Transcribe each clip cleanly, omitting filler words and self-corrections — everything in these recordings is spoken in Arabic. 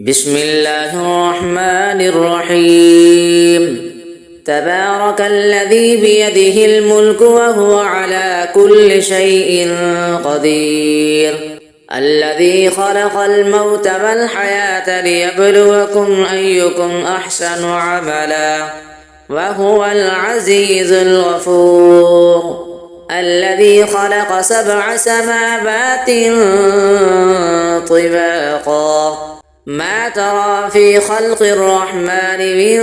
بسم الله الرحمن الرحيم. تبارك الذي بيده الملك وهو على كل شيء قدير. الذي خلق الموت والحياة ليبلوكم أيكم أحسن عملا وهو العزيز الغفور. الذي خلق 7 سماوات طباقا ما ترى في خلق الرحمن من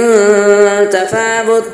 تفاوت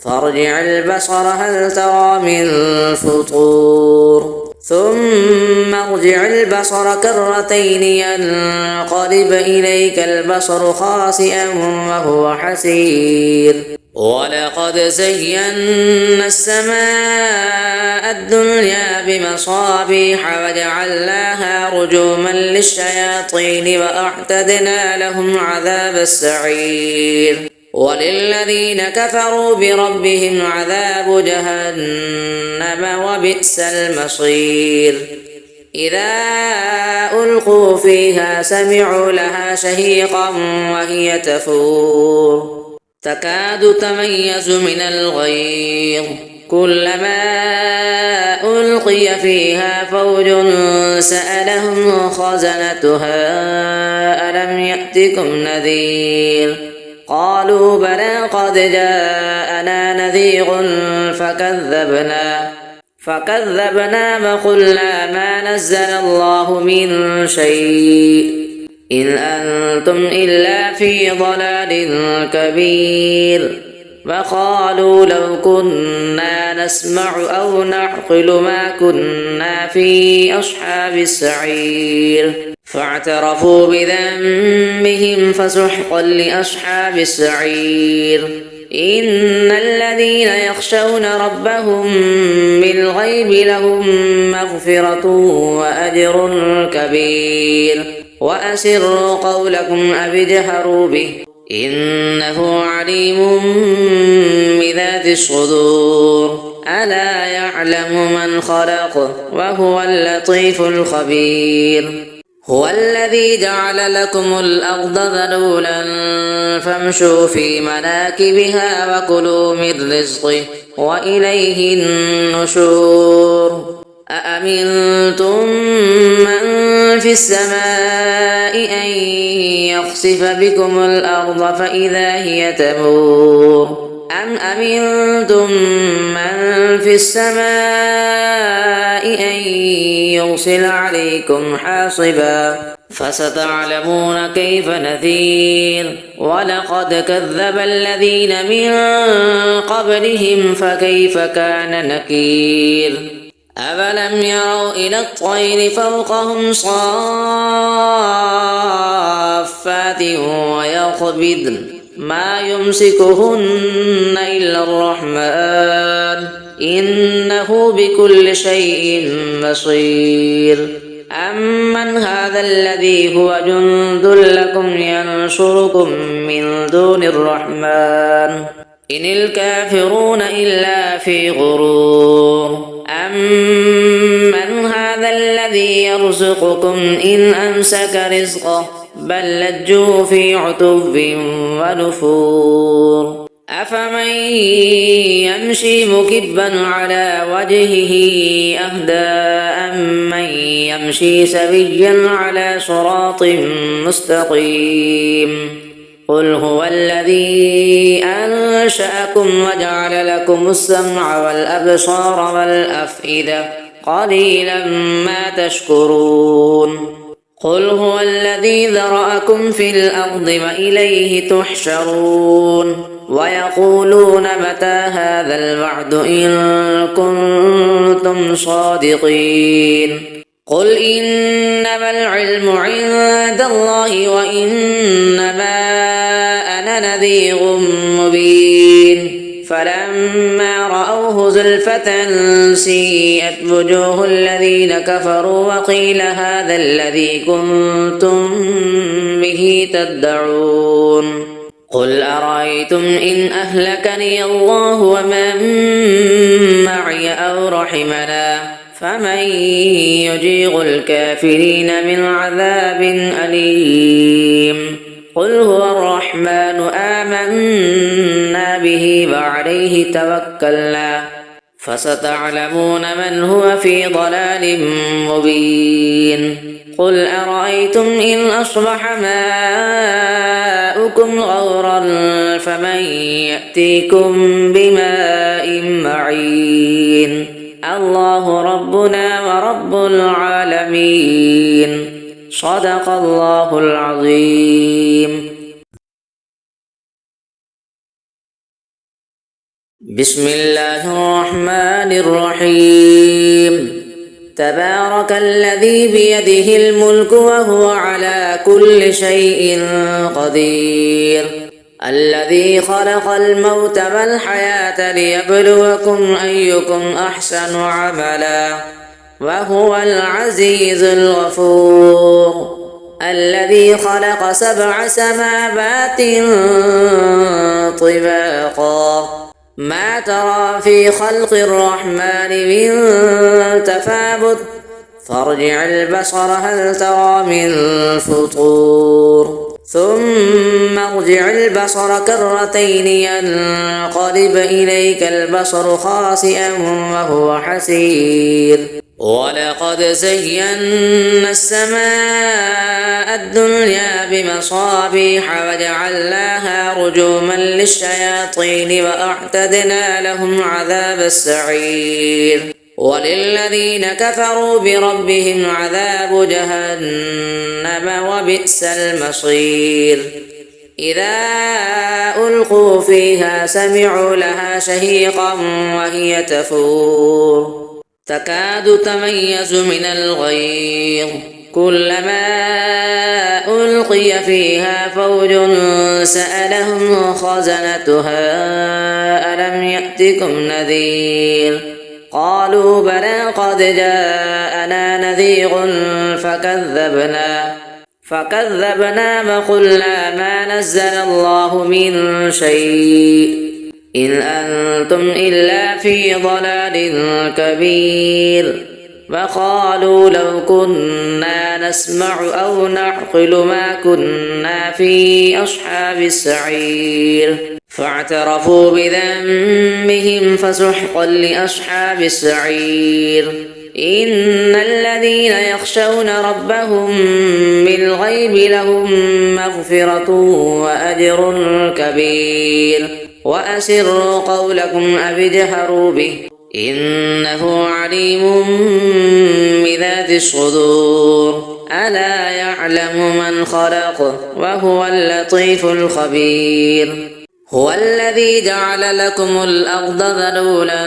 فارجع البصر هل ترى من فطور ثم ارجع البصر كرتين ينقلب إليك البصر خاسئا وهو حسير. ولقد زينا السماء الدنيا بمصابيح وجعلناها رجوما للشياطين وأعتدنا لهم عذاب السعير. وللذين كفروا بربهم عذاب جهنم وبئس المصير. إذا ألقوا فيها سمعوا لها شهيقا وهي تفور تكاد تميز من الغيظ كلما ألقي فيها فوج سألهم خزنتها ألم يأتكم نذير قالوا بلى قد جاءنا نذير فكذبنا وقلنا ما نزل الله من شيء إن أنتم إلا في ضلال كبير. وقالوا لو كنا نسمع أو نعقل ما كنا في أصحاب السعير فاعترفوا بذنبهم فسحقا لأصحاب السعير. إن الذين يخشون ربهم بالغيب لهم مغفرة وأجر كبير. وأسروا قولكم أو اجهروا به إنه عليم بذات الصدور. ألا يعلم من خلق وهو اللطيف الخبير. هو الذي جعل لكم الأرض ذلولا فامشوا في مناكبها وكلوا من رزقه وإليه النشور. أأمنتم من في السماء أن يخسف بكم الأرض فإذا هي تمور أم أمنتم من في السماء أن يرسل عليكم حاصبا فستعلمون كيف نذير. ولقد كذب الذين من قبلهم فكيف كان نكير. أفلم يروا إلى الطير فوقهم صافات ويقبضن ما يمسكهن إلا الرحمن إنه بكل شيء بصير. أمن هذا الذي هو جند لكم ينصركم من دون الرحمن إن الكافرون إلا في غرور. أمن هذا الذي يرزقكم إن أمسك رزقه بل لجوا في عتب ونفور. أفمن يمشي مكبا على وجهه أهدى أمن يمشي سويا على صراط مستقيم. قل هو الذي أنشأكم وجعل لكم السمع والأبصار والأفئدة قليلا ما تشكرون. قل هو الذي ذرأكم في الأرض وإليه تحشرون. ويقولون متى هذا الوعد إن كنتم صادقين. قل إنما العلم عند الله وإنما أنا نذير مبين. فلما رأوه زلفة سيئت وجوه الذين كفروا وقيل هذا الذي كنتم به تدعون. قل أرأيتم إن أهلكني الله ومن معي أو رحمنا فمن يجير الكافرين من عذاب أليم. قل هو الرحمن آمنا به وعليه توكلنا فستعلمون من هو في ضلال مبين قل أرأيتم إن أصبح ماؤكم غورا فمن يأتيكم بماء معين الله ربنا ورب العالمين صدق الله العظيم. بسم الله الرحمن الرحيم تبارك الذي بيده الملك وهو على كل شيء قدير الذي خلق الموت والحياة ليبلوكم أيكم أحسن عملا وهو العزيز الغفور الذي خلق 7 سماوات طباقا ما ترى في خلق الرحمن من تفاوت فارجع البصر هل ترى من فطور ثم ارجع البصر كرتين ينقلب إليك البصر خاسئا وهو حسير ولقد زينا السماء الدنيا بمصابيح وجعلناها رجوما للشياطين وأعتدنا لهم عذاب السعير وللذين كفروا بربهم عذاب جهنم وبئس المصير إذا ألقوا فيها سمعوا لها شهيقا وهي تفور تكاد تميز من الغيظ كلما ألقي فيها فوج سألهم خزنتها ألم يأتكم نذير قالوا بلى قد جاءنا نذير فكذبنا وقلنا ما نزل الله من شيء إن أنتم إلا في ضلال كبير وقالوا لو كنا نسمع أو نعقل ما كنا في أصحاب السعير فاعترفوا بذنبهم فسحقا لأصحاب السعير إن الذين يخشون ربهم بالغيب لهم مغفرة وأجر كبير وأسروا قولكم أو اجهروا به إنه عليم بذات الصدور ألا يعلم من خلق وهو اللطيف الخبير هو الذي جعل لكم الأرض ذلولا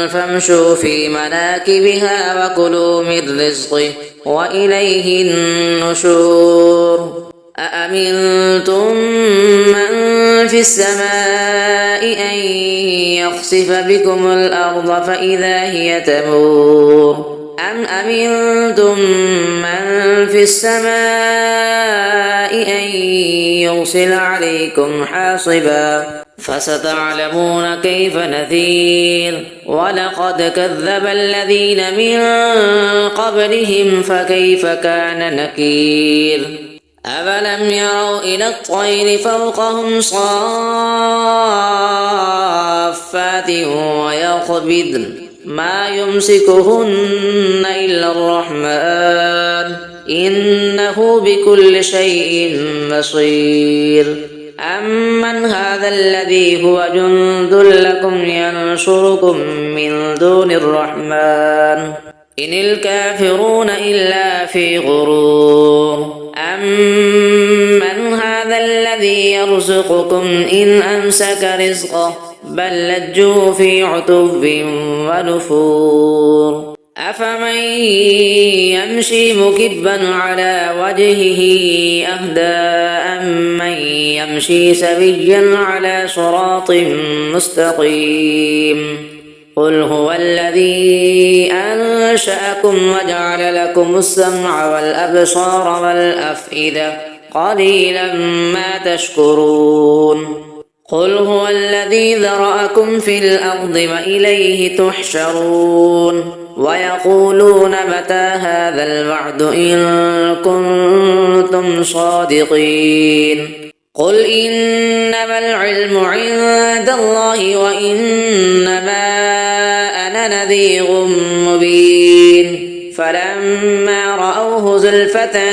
فامشوا في مناكبها وكلوا من رزقه وإليه النشور أأمنتم من في السماء أن يخسف بكم الأرض فإذا هي تمور أم أمنتم من في السماء أن يرسل عليكم حاصبا فستعلمون كيف نذير ولقد كذب الذين من قبلهم فكيف كان نكير أفلم يروا إلى الطير فوقهم صافات ويقبضن ما يمسكهن إلا الرحمن إنه بكل شيء بصير أمن هذا الذي هو جند لكم ينصركم من دون الرحمن إن الكافرون إلا في غرور أمن هذا الذي يرزقكم إن أمسك رزقه بل لجوا في عتب ونفور أفمن يمشي مكبا على وجهه أهدى أمن يمشي سويا على صراط مستقيم قل هو الذي أنشأكم وجعل لكم السمع والأبصار والأفئدة قليلا ما تشكرون قل هو الذي ذرأكم في الأرض وإليه تحشرون ويقولون متى هذا الوعد إن كنتم صادقين قل إنما العلم عند الله وإنما أنا نذير مبين فلما رأوه زلفة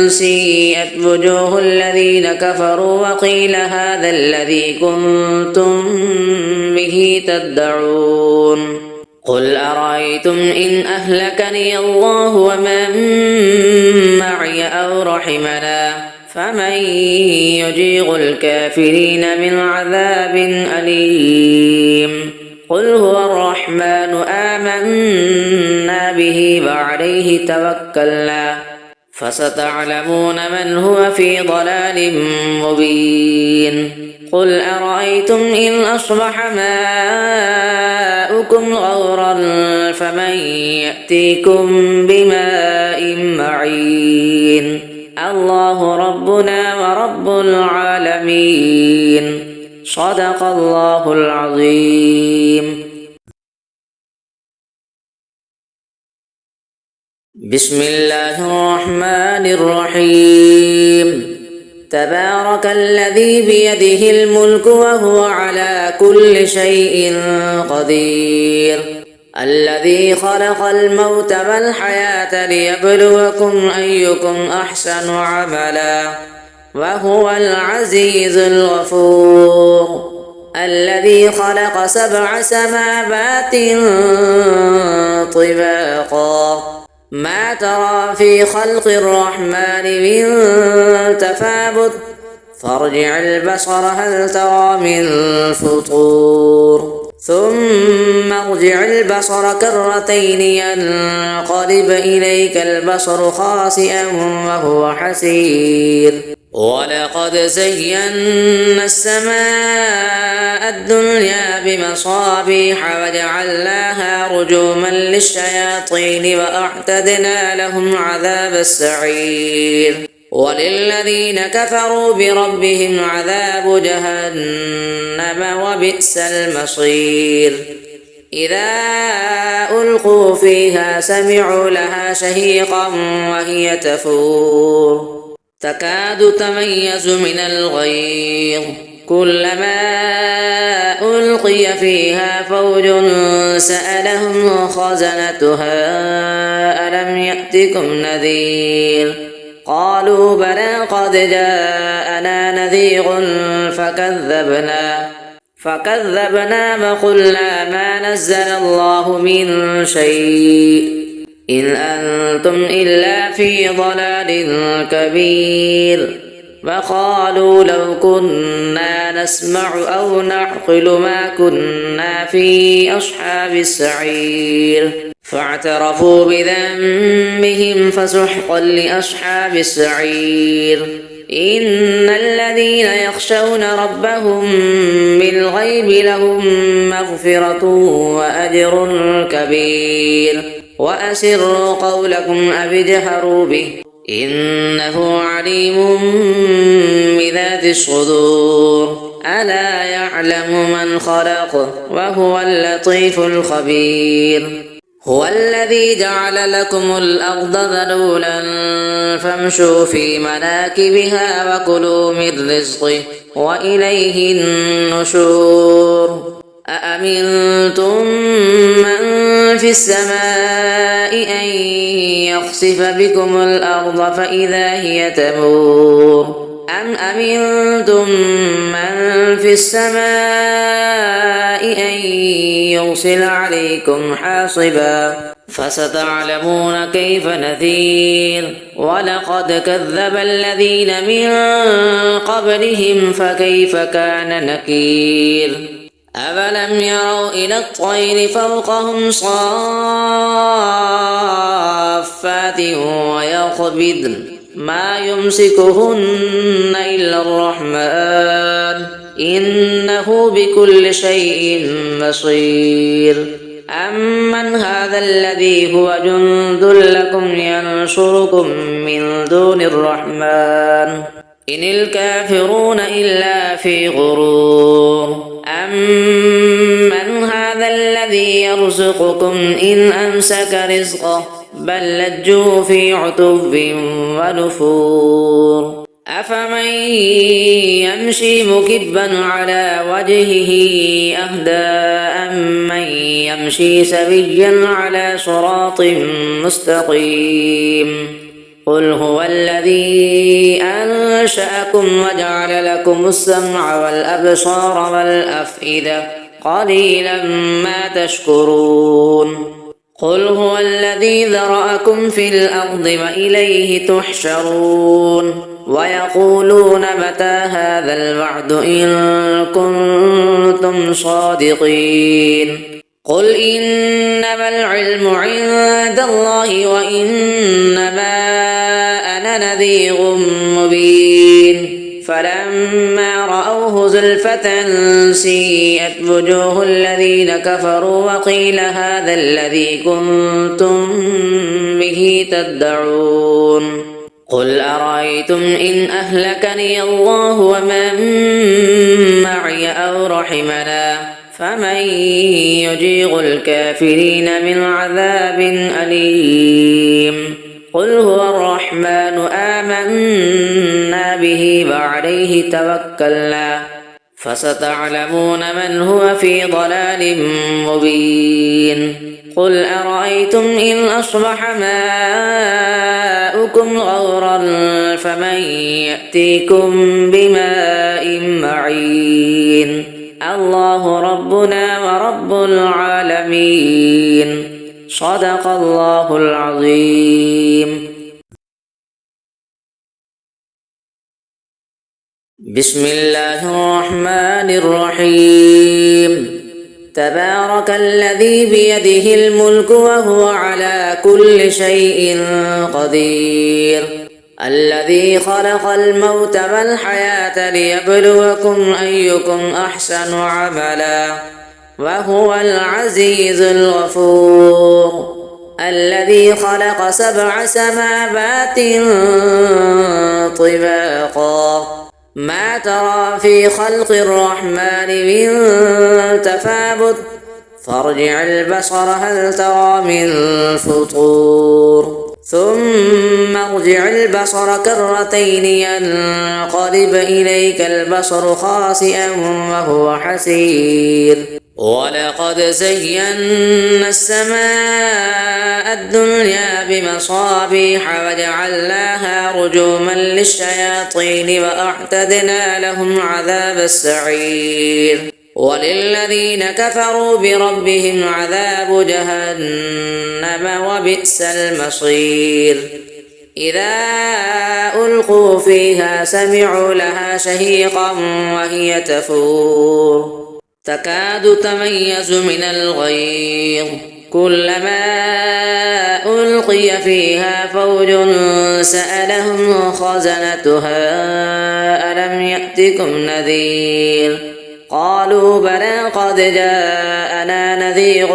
سيئت وجوه الذين كفروا وقيل هذا الذي كنتم به تدعون قل أرأيتم إن أهلكني الله ومن معي أو رحمنا فمن يجير الكافرين من عذاب أليم قل هو الرحمن آمنا به وعليه توكلنا فستعلمون من هو في ضلال مبين قل أرأيتم إن أصبح ماؤكم غورا فمن يأتيكم بماء معين الله ربنا ورب العالمين صدق الله العظيم. بسم الله الرحمن الرحيم تبارك الذي بيده الملك وهو على كل شيء قدير الذي خلق الموت والحياة ليبلوكم أيكم أحسن عملا وهو العزيز الغفور الذي خلق 7 سماوات طباقا ما ترى في خلق الرحمن من تفاوت فارجع البصر هل ترى من فطور ثم ارجع البصر كرتين ينقلب إليك البصر خاسئا وهو حسير ولقد زينا السماء الدنيا بمصابيح وجعلناها رجوما للشياطين وأعتدنا لهم عذاب السعير وللذين كفروا بربهم عذاب جهنم وبئس المصير إذا ألقوا فيها سمعوا لها شهيقا وهي تفور تكاد تميز من الغيظ كلما ألقي فيها فوج سألهم خزنتها ألم يأتكم نذير قالوا بلى قد جاءنا نذير فكذبنا وقلنا ما نزل الله من شيء إن أنتم إلا في ضلال كبير وقالوا لو كنا نسمع أو نعقل ما كنا في أصحاب السعير فاعترفوا بذنبهم فسحقا لأصحاب السعير إن الذين يخشون ربهم بالغيب لهم مغفرة وأجر كبير وأسروا قولكم أو اجهروا به إنه عليم بذات الصدور ألا يعلم من خلق وهو اللطيف الخبير هو الذي جعل لكم الأرض ذلولا فامشوا في مناكبها وكلوا من رزقه وإليه النشور أأمنتم من في السماء أن يخسف بكم الأرض فإذا هي تمور أم أمنتم من في السماء أن يرسل عليكم حاصبا فستعلمون كيف نذير ولقد كذب الذين من قبلهم فكيف كان نكير أفلم يروا إلى الطير فوقهم صافات ويقبضن ما يمسكهن إلا الرحمن إنه بكل شيء بصير أمن هذا الذي هو جند لكم ينصركم من دون الرحمن إن الكافرون إلا في غرور أمن هذا هذا الذي يرزقكم إن أمسك رزقه بل لجوا في عتب ونفور أفمن يمشي مكبا على وجهه أهدى أمن يمشي سويا على صراط مستقيم قل هو الذي أنشأكم وجعل لكم السمع والأبصار والأفئدة قليلا ما تشكرون قل هو الذي ذرأكم في الأرض وإليه تحشرون ويقولون متى هذا الوعد إن كنتم صادقين قل إنما العلم عند الله وإنما أنا نذير مبين فلما رأوه زلفة سيئت وجوه الذين كفروا وقيل هذا الذي كنتم به تدعون قل أرأيتم إن أهلكني الله ومن معي أو رحمنا فمن يجير الكافرين من عذاب أليم قل هو الرحمن آمنا به وعليه توكلنا فستعلمون من هو في ضلال مبين قل أرأيتم إن أصبح ماؤكم غورا فمن يأتيكم بماء معين الله ربنا ورب العالمين صدق الله العظيم بسم الله الرحمن الرحيم تبارك الذي بيده الملك وهو على كل شيء قدير الذي خلق الموت والحياة ليبلوكم أيكم أحسن عملا وهو العزيز الغفور الذي خلق 7 سماوات طباقا ما ترى في خلق الرحمن من تفاوت فارجع البصر هل ترى من فطور ثم ارجع البصر كرتين ينقلب إليك البصر خاسئا وهو حسير ولقد زينا السماء الدنيا بمصابيح وجعلناها رجوما للشياطين وأعتدنا لهم عذاب السعير وللذين كفروا بربهم عذاب جهنم وبئس المصير إذا ألقوا فيها سمعوا لها شهيقا وهي تفور تكاد تميز من الغيظ كلما ألقي فيها فوج سألهم خزنتها ألم يأتكم نذير قالوا بلى قد جاءنا نذير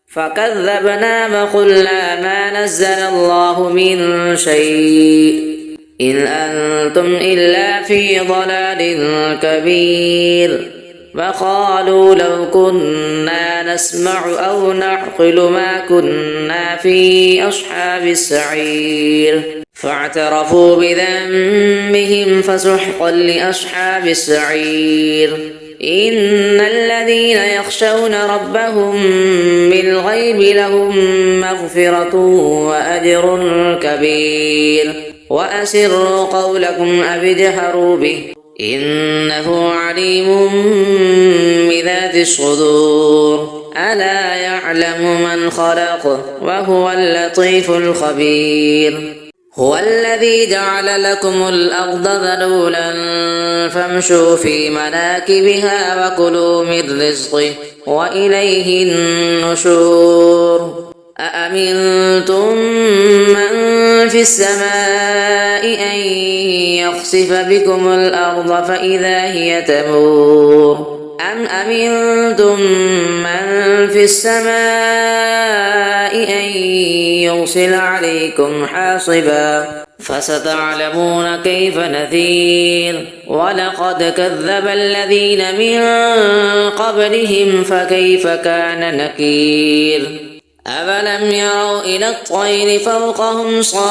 فكذبنا وقلنا ما نزل الله من شيء إن أنتم إلا في ضلال كبير وقالوا لو كنا نسمع أو نعقل ما كنا في أصحاب السعير فاعترفوا بذنبهم فسحقا لأصحاب السعير إن الذين يخشون ربهم بالغيب لهم مغفرة وأجر كبير وأسروا قولكم أو اجهروا به إنه عليم بذات الصدور ألا يعلم من خلق وهو اللطيف الخبير هو الذي جعل لكم الأرض ذلولا فامشوا في مناكبها وكلوا من رزقه وإليه النشور أأمنتم من في السماء أن يخسف بكم الأرض فإذا هي تمور أم أمنتم من في السماء أن يرسل عليكم حاصبا فستعلمون كيف نذير ولقد كذب الذين من قبلهم فكيف كان نكير أفلم يروا إلى الطير فوقهم صافات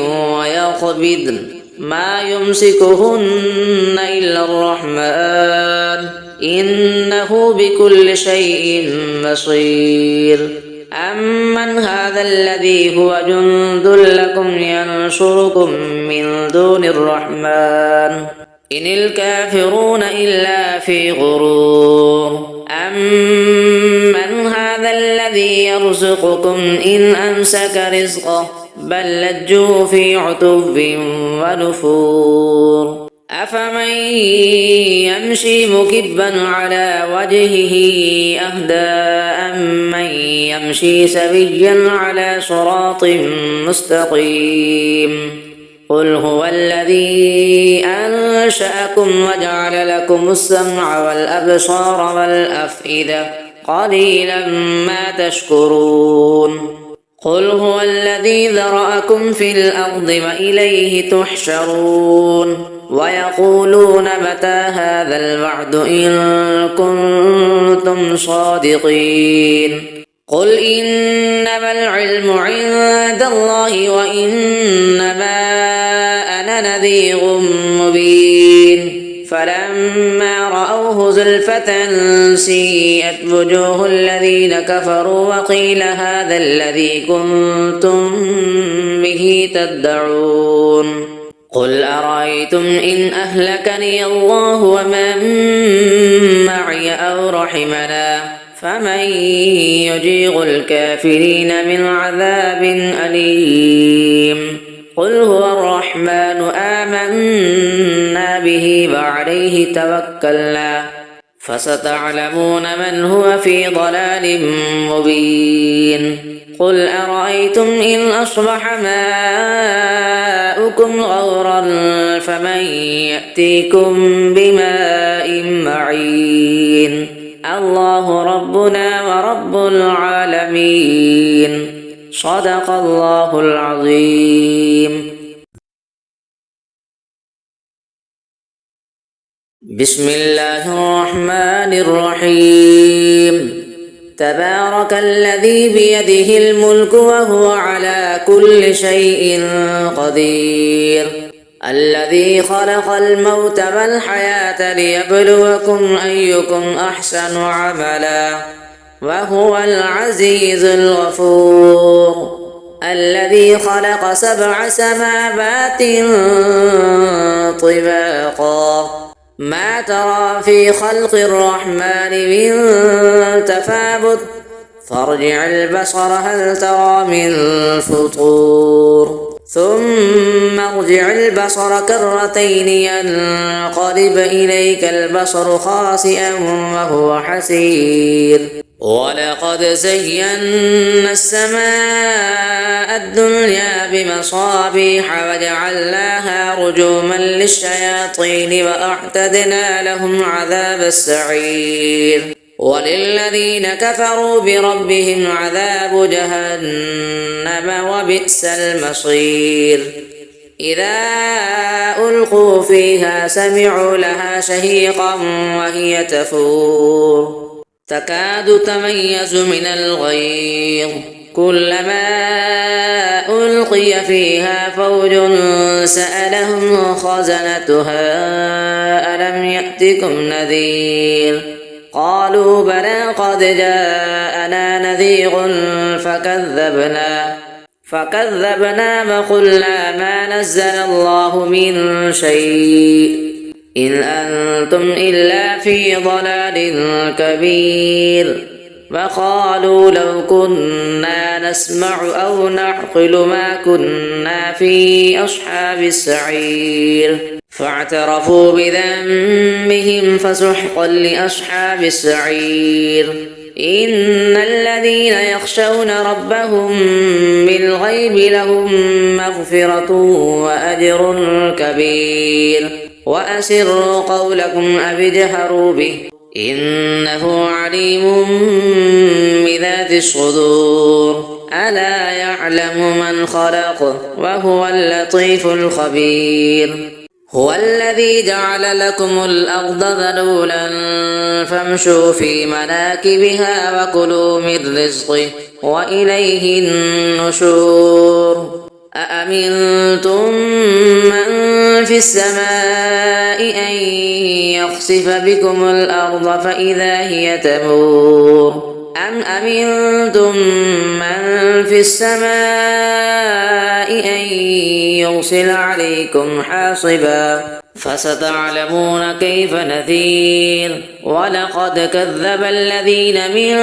ويقبضن ما يمسكهن إلا الرحمن إنه بكل شيء بصير أمن هذا الذي هو جند لكم ينصركم من دون الرحمن إن الكافرون إلا في غرور أمن هذا الذي يرزقكم إن أمسك رزقه بل لجوا في عتو ونفور أفمن يمشي مكبا على وجهه أهدى أمن يمشي سويا على صراط مستقيم قل هو الذي أنشأكم وجعل لكم السمع والأبصار والأفئدة قليلا ما تشكرون قل هو الذي ذرأكم في الأرض وإليه تحشرون ويقولون متى هذا الوعد إن كنتم صادقين قل إنما العلم عند الله وإنما أنا نذير مبين فلما رأوه زلفة سيئت وجوه الذين كفروا وقيل هذا الذي كنتم به تدعون قل أرأيتم إن أهلكني الله ومن معي أو رحمنا فمن يجير الكافرين من عذاب أليم قل هو الرحمن آمنا به وعليه توكلنا فستعلمون من هو في ضلال مبين قل أرأيتم إن أصبح ماؤكم غورا فمن يأتيكم بماء معين الله ربنا ورب العالمين صدق الله العظيم. بسم الله الرحمن الرحيم تبارك الذي بيده الملك وهو على كل شيء قدير الذي خلق الموت والحياة ليبلوكم أيكم أحسن عملا وهو العزيز الغفور الذي خلق 7 سماوات طباقا ما ترى في خلق الرحمن من تفاوت فارجع البصر هل ترى من فطور ثم ارجع البصر كرتين ينقلب إليك البصر خاسئا وهو حسير ولقد زينا السماء الدنيا بمصابيح وجعلناها رجوما للشياطين وأعتدنا لهم عذاب السعير وللذين كفروا بربهم عذاب جهنم وبئس المصير إذا ألقوا فيها سمعوا لها شهيقا وهي تفور تكاد تميز من الغيظ كلما ألقي فيها فوج سألهم خزنتها ألم يأتكم نذير قالوا بلى قد جاءنا نذير فكذبنا وقلنا ما نزل الله من شيء إن أنتم إلا في ضلال كبير وقالوا لو كنا نسمع أو نعقل ما كنا في أصحاب السعير فاعترفوا بذنبهم فسحقا لأصحاب السعير إن الذين يخشون ربهم بالغيب لهم مغفرة وأجر كبير وأسروا قولكم أو اجهروا به إنه عليم بذات الصدور ألا يعلم من خلق وهو اللطيف الخبير هو الذي جعل لكم الأرض ذلولا فامشوا في مناكبها وكلوا من رزقه وإليه النشور أأمنتم من في السماء أن يخسف بكم الأرض فإذا هي تمور أم أمنتم من في السماء أن يرسل عليكم حاصبا فستعلمون كيف نذير ولقد كذب الذين من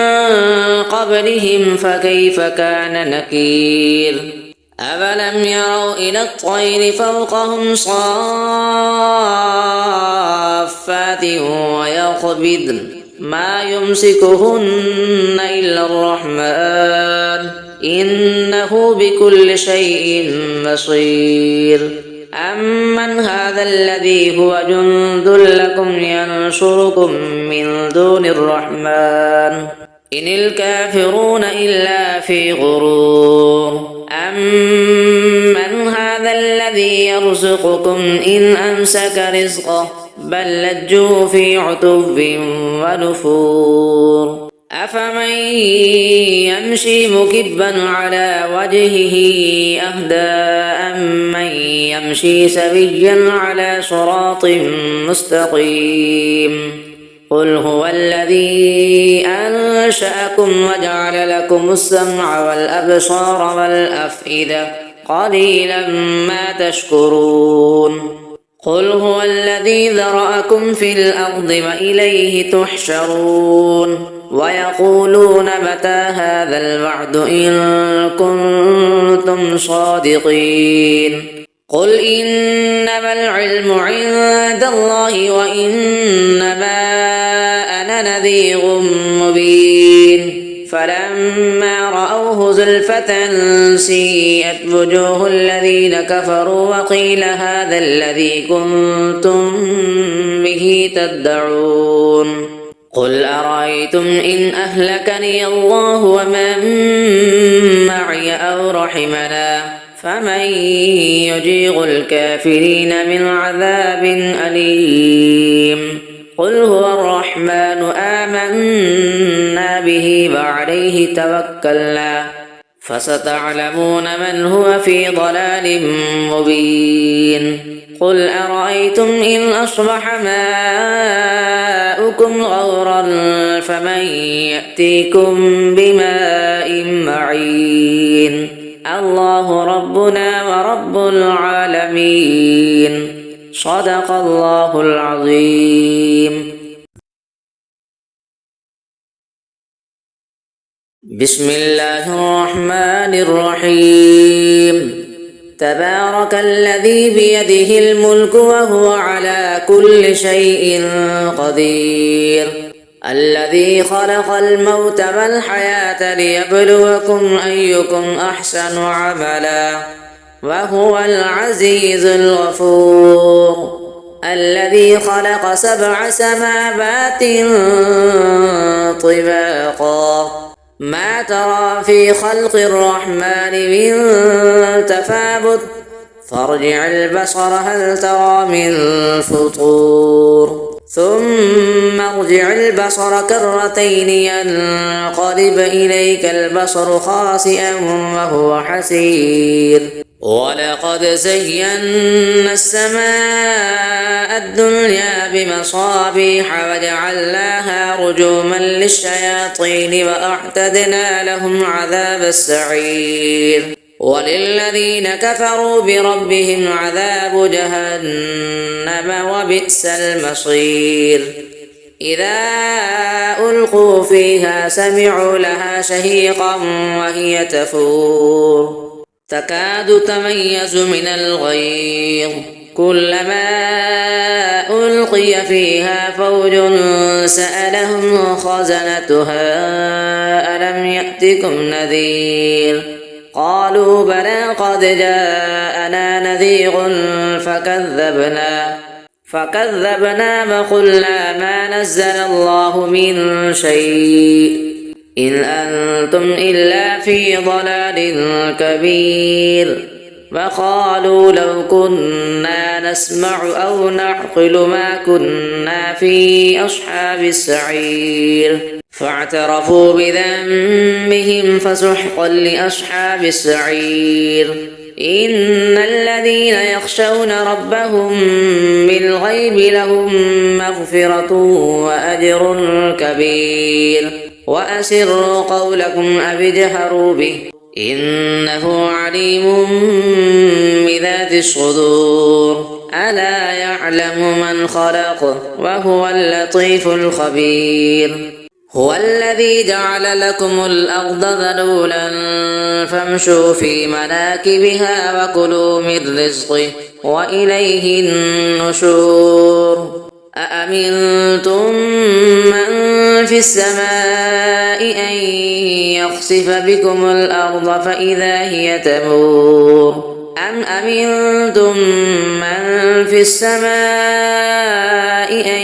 قبلهم فكيف كان نكير أفلم يروا إلى الطير فوقهم صافات ويقبضن ما يمسكهن إلا الرحمن إنه بكل شيء بصير أمن هذا الذي هو جند لكم ينصركم من دون الرحمن إن الكافرون إلا في غرور أمن هذا الذي يرزقكم إن أمسك رزقه بل لجوا في عتب ونفور أفمن يمشي مكبا على وجهه أهدى أمن يمشي سويا على صراط مستقيم قل هو الذي أنشأكم وجعل لكم السمع والأبصار والأفئدة قليلا ما تشكرون قل هو الذي ذرأكم في الأرض وإليه تحشرون ويقولون متى هذا الوعد إن كنتم صادقين قل إنما العلم عند الله وإنما أنا نذير مبين فلما رأوه زلفة سيئت وجوه الذين كفروا وقيل هذا الذي كنتم به تدعون قل أرأيتم إن أهلكني الله ومن معي أو رحمنا فمن يجير الكافرين من عذاب أليم قل هو الرحمن آمنا به وعليه توكلنا فستعلمون من هو في ضلال مبين قل أرأيتم إن أصبح ماؤكم غورا فمن يأتيكم بماء معين الله ربنا ورب العالمين صدق الله العظيم بسم الله الرحمن الرحيم تبارك الذي بيده الملك وهو على كل شيء قدير الذي خلق الموت والحياة ليبلوكم أيكم أحسن عملا وهو العزيز الغفور الذي خلق 7 سماوات طباقا ما ترى في خلق الرحمن من تفاوت فارجع البصر هل ترى من فطور ثم ارجع البصر كرتين ينقلب إليك البصر خاسئا وهو حسير ولقد زينا السماء الدنيا بمصابيح وجعلناها رجوما للشياطين وأعتدنا لهم عذاب السعير وللذين كفروا بربهم عذاب جهنم وبئس المصير إذا ألقوا فيها سمعوا لها شهيقا وهي تفور تكاد تميز من الغيظ كلما ألقي فيها فوج سألهم خزنتها ألم يأتكم نذير قالوا بلى قد جاءنا نذير فكذبنا وقلنا ما نزل الله من شيء إن أنتم إلا في ضلال كبير وقالوا لو كنا نسمع أو نعقل ما كنا في أصحاب السعير فاعترفوا بذنبهم فسحقا لأصحاب السعير إن الذين يخشون ربهم بالغيب لهم مغفرة وأجر كبير وأسروا قولكم أو اجهروا به إنه عليم بذات الصدور ألا يعلم من خلق وهو اللطيف الخبير هو الذي جعل لكم الأرض ذلولا فامشوا في مناكبها وكلوا من رزقه وإليه النشور أأمنتم من في السماء أن يخسف بكم الأرض فإذا هي تمور أم أمنتم من في السماء أن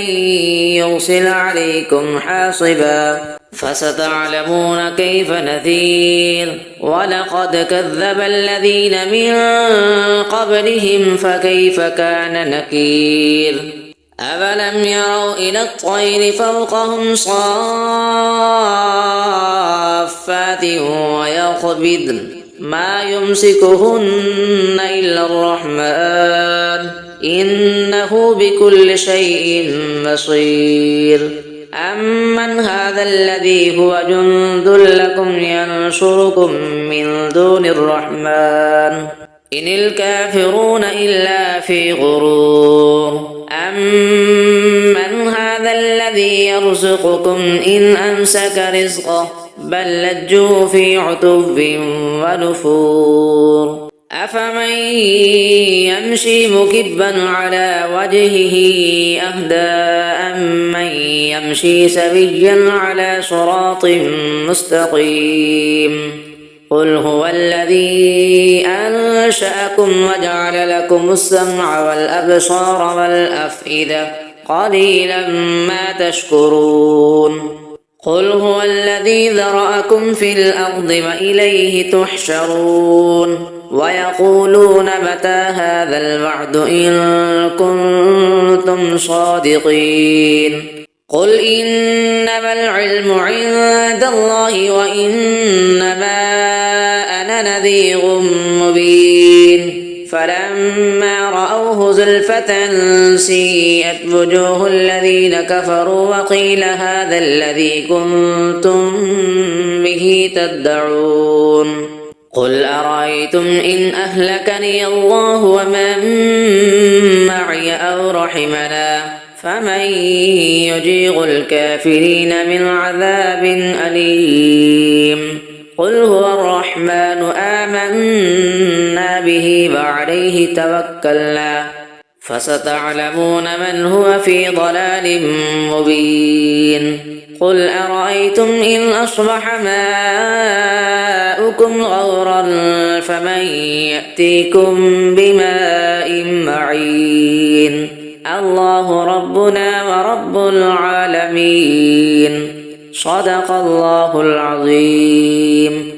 يرسل عليكم حاصبا فستعلمون كيف نذير ولقد كذب الذين من قبلهم فكيف كان نكير أفلم يروا إلى الطير فوقهم صافات ويقبضن ما يمسكهن إلا الرحمن إنه بكل شيء بصير أمن هذا الذي هو جند لكم ينصركم من دون الرحمن إن الكافرون إلا في غرور أمن هذا الذي يرزقكم إن أمسك رزقه بل لجوا في عتب ونفور أفمن يمشي مكبا على وجهه أهدى أمن يمشي سويا على صراط مستقيم قل هو الذي أنشأكم وجعل لكم السمع والأبصار والأفئدة قليلا ما تشكرون قل هو الذي ذرأكم في الأرض وإليه تحشرون ويقولون متى هذا الوعد إن كنتم صادقين قل إنما العلم عند الله وإنما أنا نذير مبين فلما رأوه زلفة سيئت وجوه الذين كفروا وقيل هذا الذي كنتم به تدعون قل أرأيتم إن أهلكني الله ومن معي أو رحمنا فمن يجير الكافرين من عذاب أليم قل هو الرحمن آمنا به وعليه توكلنا فستعلمون من هو في ضلال مبين قل أرأيتم إن أصبح ماؤكم غورا فمن يأتيكم بماء معين الله ربنا ورب العالمين صدق الله العظيم.